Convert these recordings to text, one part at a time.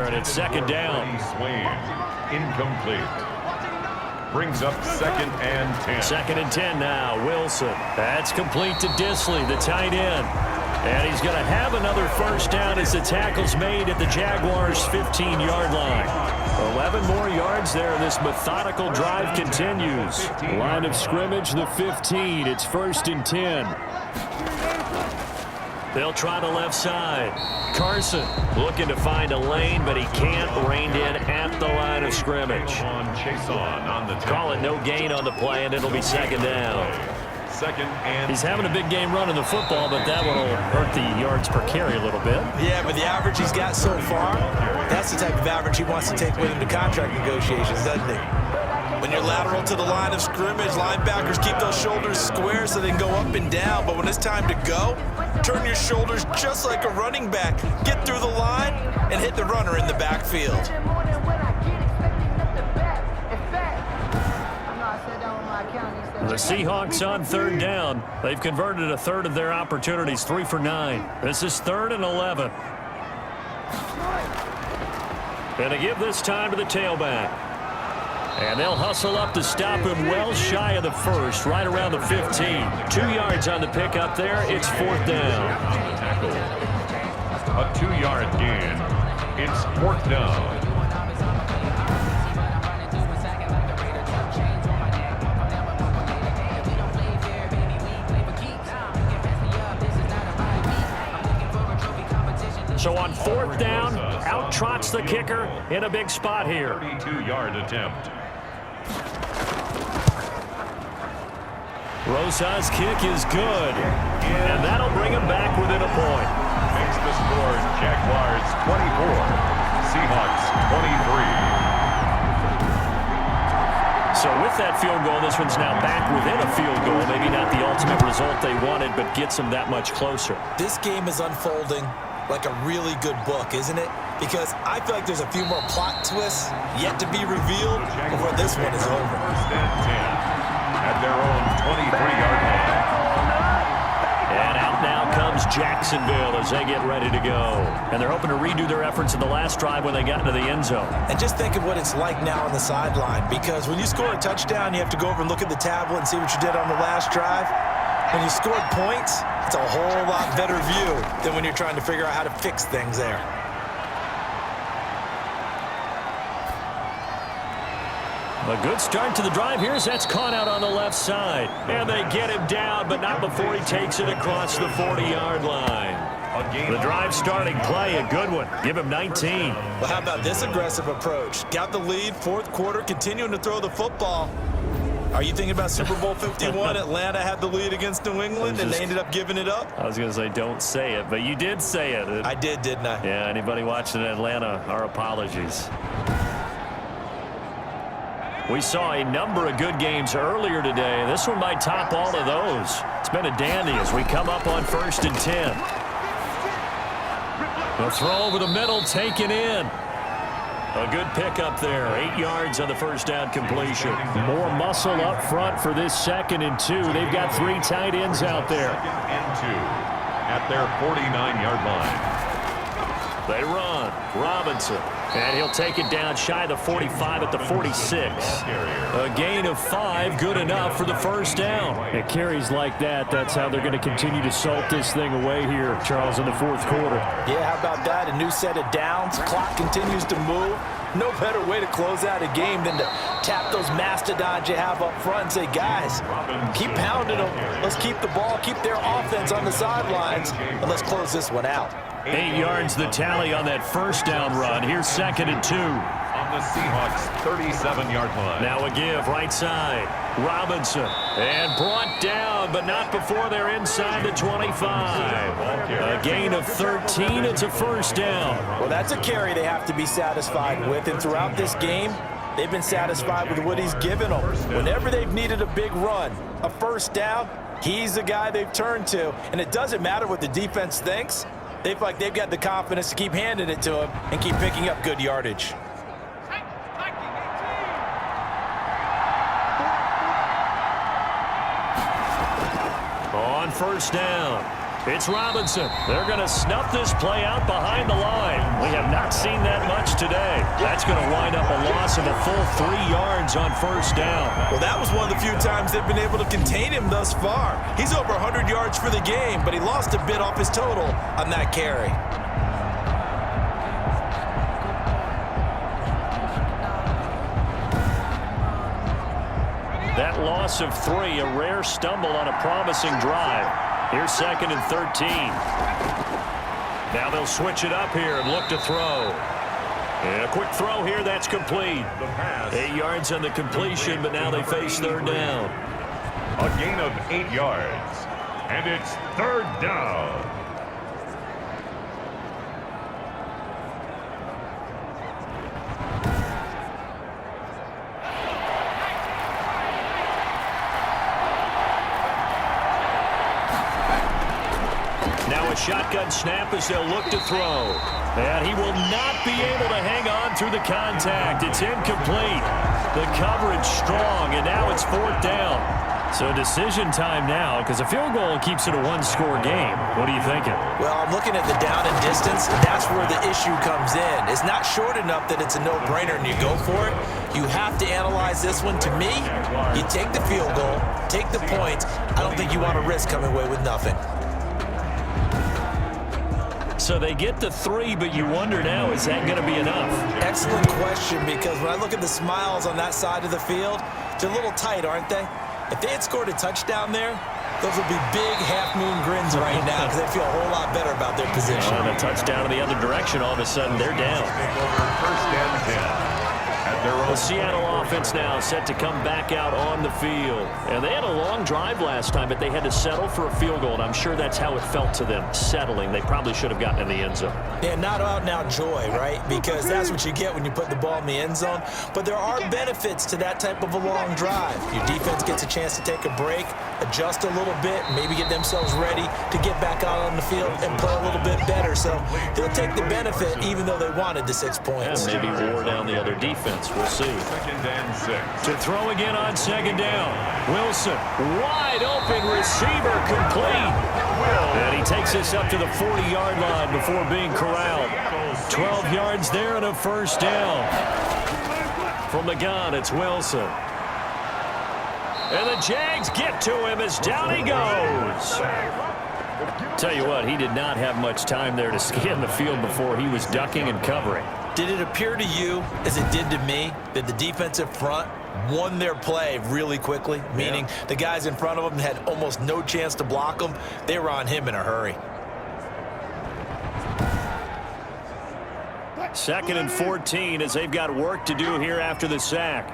and it's second down. Swain, incomplete. Brings up 2nd and 10. 2nd and 10 now. Wilson. That's complete to Dissly, the tight end. And he's going to have another first down as the tackle's made at the Jaguars' 15-yard line. 11 more yards there. This methodical drive continues. Line of scrimmage, the 15. It's 1st and 10. They'll try the left side. Carson looking to find a lane, but he can't. Reined in at the line of scrimmage. Call it no gain on the play, and it'll be 2nd down. 2nd and He's having a big game running the football, but that will hurt the yards per carry a little bit. Yeah, but the average he's got so far, that's the type of average he wants to take with him to contract negotiations, doesn't he? When you're lateral to the line of scrimmage, linebackers keep those shoulders square so they can go up and down. But when it's time to go, turn your shoulders just like a running back. Get through the line and hit the runner in the backfield. The Seahawks on 3rd down. They've converted a third of their opportunities, 3 for 9. This is 3rd and 11. And they give this time to the tailback. And they'll hustle up to stop him well shy of the first, right around the 15. 2 yards on the pickup there. It's 4th down. a 2-yard gain. It's 4th down. So on 4th down, out trots the kicker in a big spot here. 32-yard attempt. Rosa's kick is good, and that'll bring him back within a point. Makes the score Jaguars 24, Seahawks 23. So with that field goal, this one's now back within a field goal. Maybe not the ultimate result they wanted, but gets them that much closer. This game is unfolding like a really good book, isn't it? Because I feel like there's a few more plot twists yet to be revealed before this one is over. 1st and 10 at their own 23-yard line. And out now comes Jacksonville as they get ready to go. And they're hoping to redo their efforts in the last drive when they got into the end zone. And just think of what it's like now on the sideline, because when you score a touchdown, you have to go over and look at the tablet and see what you did on the last drive. When you scored points, it's a whole lot better view than when you're trying to figure out how to fix things there. A good start to the drive here as that's caught out on the left side. And they get him down, but not before he takes it across the 40-yard line. The drive starting play, a good one. Give him 19. Well, how about this aggressive approach? Got the lead, 4th quarter, continuing to throw the football. Are you thinking about Super Bowl 51? Atlanta had the lead against New England, and they ended up giving it up? I was going to say don't say it, but you did say it. I did, didn't I? Yeah, anybody watching in Atlanta, our apologies. We saw a number of good games earlier today. This one might top all of those. It's been a dandy as we come up on 1st and 10. The throw over the middle, taken in. A good pickup there. 8 yards on the first down completion. More muscle up front for this 2nd and 2. They've got 3 tight ends out there. 2nd and 2 at their 49-yard line. They run. Robinson. And he'll take it down shy of the 45 at the 46. A gain of 5, good enough for the first down. It carries like that. That's how they're going to continue to salt this thing away here, Charles, in the 4th quarter. Yeah, how about that? A new set of downs. Clock continues to move. No better way to close out a game than to tap those mastodons you have up front and say, guys, keep pounding them. Let's keep the ball, keep their offense on the sidelines, and let's close this one out. 8 yards the tally on that first down run. Here's 2nd and 2. On the Seahawks 37-yard line. Now a give right side. Robinson. And brought down, but not before they're inside the 25. A gain of 13. It's a first down. Well, that's a carry they have to be satisfied with. And throughout this game, they've been satisfied with what he's given them. Whenever they've needed a big run, a first down, he's the guy they've turned to. And it doesn't matter what the defense thinks. They feel like they've got the confidence to keep handing it to him and keep picking up good yardage. On first down, It's Robinson. They're going to snuff this play out behind the line. We have not seen that much today. That's going to wind up a loss of a full 3 yards on first down. Well, that was one of the few times they've been able to contain him thus far. He's over 100 yards for the game, but he lost a bit off his total on that carry. That loss of 3, a rare stumble on a promising drive. Here's 2nd and 13. Now they'll switch it up here and look to throw. And a quick throw here, that's complete. 8 yards on the completion, but now they face 3rd down. A gain of 8 yards. And it's 3rd down. Now a shotgun snap as they'll look to throw. And he will not be able to hang on through the contact. It's incomplete. The coverage strong, and now it's 4th down. So decision time now, because a field goal keeps it a 1-score game. What are you thinking? Well, I'm looking at the down and distance, and that's where the issue comes in. It's not short enough that it's a no-brainer and you go for it. You have to analyze this one. To me, you take the field goal, take the points. I don't think you want to risk coming away with nothing. So they get the 3, but you wonder now, is that going to be enough? Excellent question, because when I look at the smiles on that side of the field, they're a little tight, aren't they? If they had scored a touchdown there, those would be big half-moon grins right now because they feel a whole lot better about their position. And a touchdown in the other direction, all of a sudden they're down. First and 10. The Seattle offense now set to come back out on the field. And they had a long drive last time, but they had to settle for a field goal, and I'm sure that's how it felt to them, settling. They probably should have gotten in the end zone. Yeah, not out-and-out joy, right? Because that's what you get when you put the ball in the end zone. But there are benefits to that type of a long drive. Your defense gets a chance to take a break, adjust a little bit, maybe get themselves ready to get back out on the field and play a little bit better. So they'll take the benefit even though they wanted the 6 points. And maybe wore down the other defense. We'll see. 2nd and 6. To throw again on 2nd down. Wilson, wide open receiver, complete. And he takes this up to the 40-yard line before being corralled. 12 yards there and a first down. From the gun, it's Wilson. And the Jags get to him as down he goes. Tell you what, he did not have much time there to scan the field before he was ducking and covering. Did it appear to you, as it did to me, that the defensive front won their play really quickly? Meaning the guys in front of them had almost no chance to block them. They were on him in a hurry. 2nd and 14 as they've got work to do here after the sack.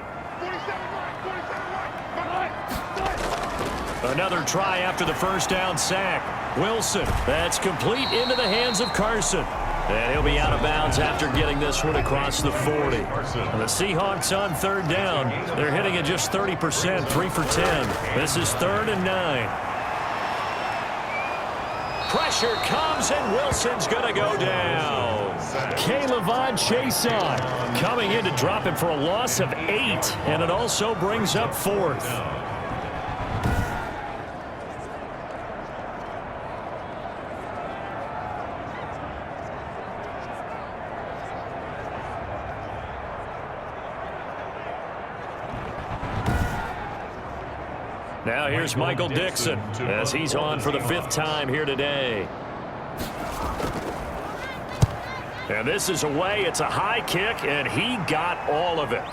Another try after the first down sack. Wilson, that's complete into the hands of Carson. And he'll be out of bounds after getting this one across the 40. And the Seahawks on 3rd down. They're hitting at just 30%, 3 for 10. This is 3rd and 9. Pressure comes, and Wilson's going to go down. K'Lavon Chaisson coming in to drop him for a loss of 8, and it also brings up 4th. Now here's Michael Dixon as he's on for the 5th time here today. And this is away. It's a high kick, and he got all of it.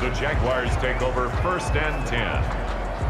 The Jaguars take over 1st and 10.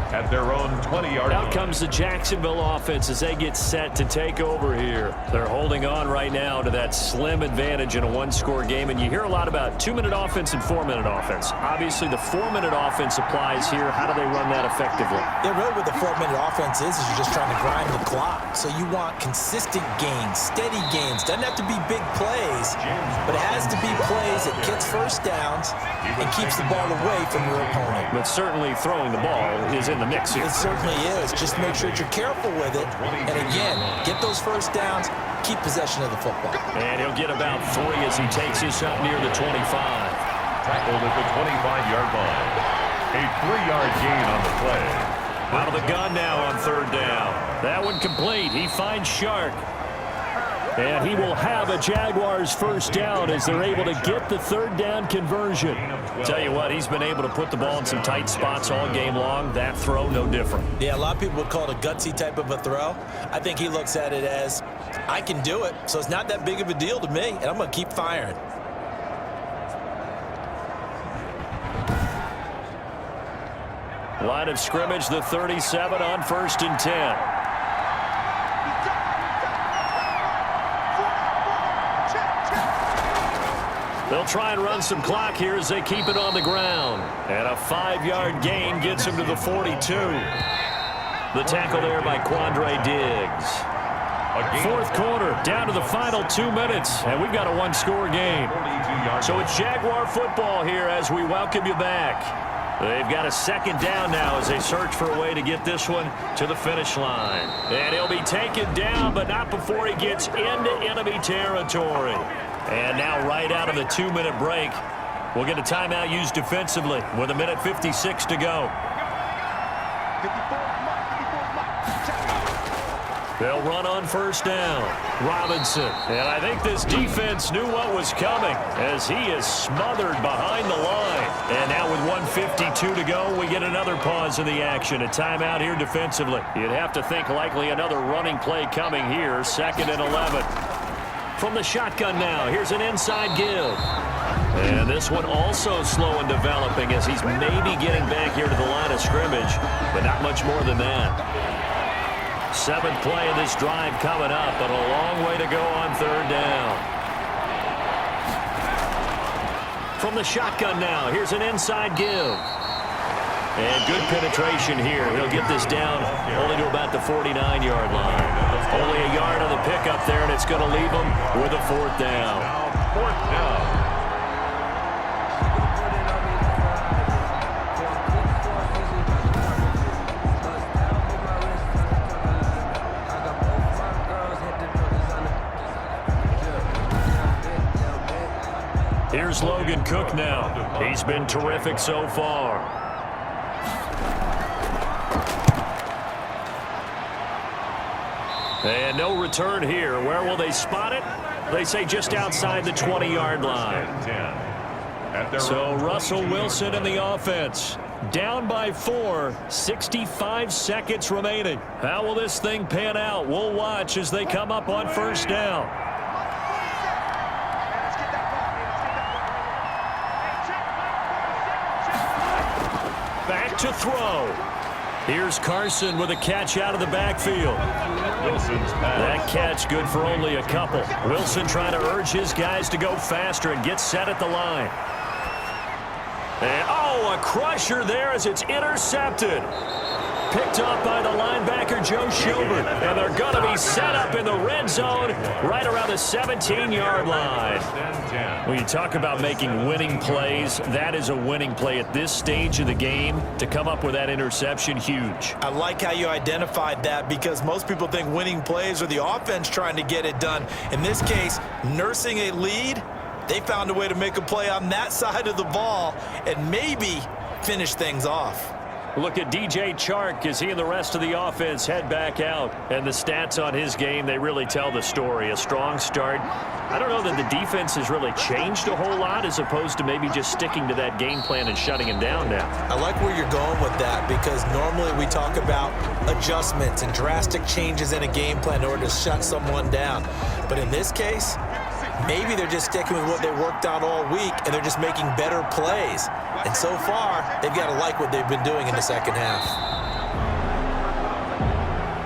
At their own 20-yard line. Out comes the Jacksonville offense as they get set to take over here. They're holding on right now to that slim advantage in a 1-score game, and you hear a lot about 2-minute offense and 4-minute offense. Obviously, the 4-minute offense applies here. How do they run that effectively? Yeah, really what the 4-minute offense is you're just trying to grind the clock. So you want consistent gains, steady gains. Doesn't have to be big plays, but it has to be plays that gets first downs and keeps the ball away from your opponent. But certainly throwing the ball is in the mix here. It certainly is. Just make sure that you're careful with it. And again, get those first downs, keep possession of the football. And he'll get about 3 as he takes this up near the 25. Tackled at the 25-yard line. A 3-yard gain on the play. Out of the gun now on third down. That one complete. He finds Shark. And he will have a Jaguars first down as they're able to get the third down conversion. Tell you what, he's been able to put the ball in some tight spots all game long. That throw, no different. Yeah, a lot of people would call it a gutsy type of a throw. I think he looks at it as, I can do it, so it's not that big of a deal to me, and I'm going to keep firing. Line of scrimmage, the 37 on 1st and 10. They'll try and run some clock here as they keep it on the ground. And a 5-yard gain gets him to the 42. The tackle there by Quandre Diggs. Fourth quarter, down to the final 2 minutes, and we've got a one-score game. So it's Jaguar football here as we welcome you back. They've got a second down now as they search for a way to get this one to the finish line. And he'll be taken down, but not before he gets into enemy territory. And now right out of the 2-minute break, we'll get a timeout used defensively with 1:56 to go. They'll run on first down. Robinson. And I think this defense knew what was coming as he is smothered behind the line. And now with 1:52 to go, we get another pause in the action. A timeout here defensively. You'd have to think likely another running play coming here. 2nd and 11. From the shotgun now, here's an inside give. And this one also slow and developing as he's maybe getting back here to the line of scrimmage, but not much more than that. 7th play of this drive coming up, but a long way to go on third down. From the shotgun now, here's an inside give. And good penetration here. He'll get this down only to about the 49-yard line. Only a yard on the pickup there, and it's going to leave him with a 4th down. Now 4th down. Here's Logan Cook now. He's been terrific so far. And no return here. Where will they spot it? They say just outside the 20-yard line. So Russell Wilson in the offense. Down by 4, 65 seconds remaining. How will this thing pan out? We'll watch as they come up on first down. Back to throw. Here's Carson with a catch out of the backfield. That catch good for only a couple. Wilson trying to urge his guys to go faster and get set at the line. And, a crusher there as it's intercepted. Picked up by the linebacker, Joe Schobert. And they're going to be set up in the red zone right around the 17-yard line. When you talk about making winning plays, that is a winning play at this stage of the game. To come up with that interception, huge. I like how you identified that because most people think winning plays are the offense trying to get it done. In this case, nursing a lead, they found a way to make a play on that side of the ball and maybe finish things off. Look at DJ Chark as he and the rest of the offense head back out. And the stats on his game, they really tell the story. A strong start. I don't know that the defense has really changed a whole lot as opposed to maybe just sticking to that game plan and shutting him down now. I like where you're going with that because normally we talk about adjustments and drastic changes in a game plan in order to shut someone down. But in this case, maybe they're just sticking with what they worked out all week and they're just making better plays. And so far, they've got to like what they've been doing in the second half.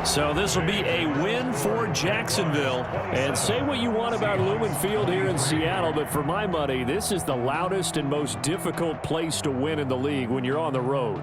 So this will be a win for Jacksonville. And say what you want about Lumen Field here in Seattle, but for my money, this is the loudest and most difficult place to win in the league when you're on the road.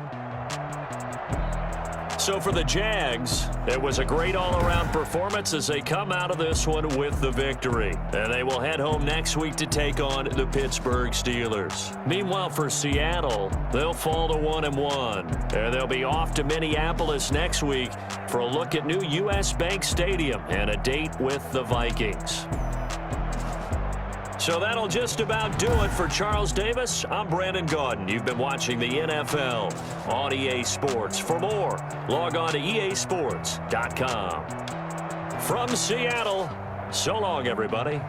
So for the Jags, it was a great all-around performance as they come out of this one with the victory. And they will head home next week to take on the Pittsburgh Steelers. Meanwhile, for Seattle, they'll fall to 1-1. And they'll be off to Minneapolis next week for a look at new U.S. Bank Stadium and a date with the Vikings. So that'll just about do it for Charles Davis. I'm Brandon Gaudin. You've been watching the NFL on EA Sports. For more, log on to easports.com. From Seattle, so long, everybody.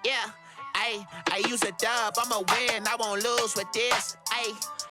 Yeah, I use a dub, I'ma win, I won't lose with this. Ayy.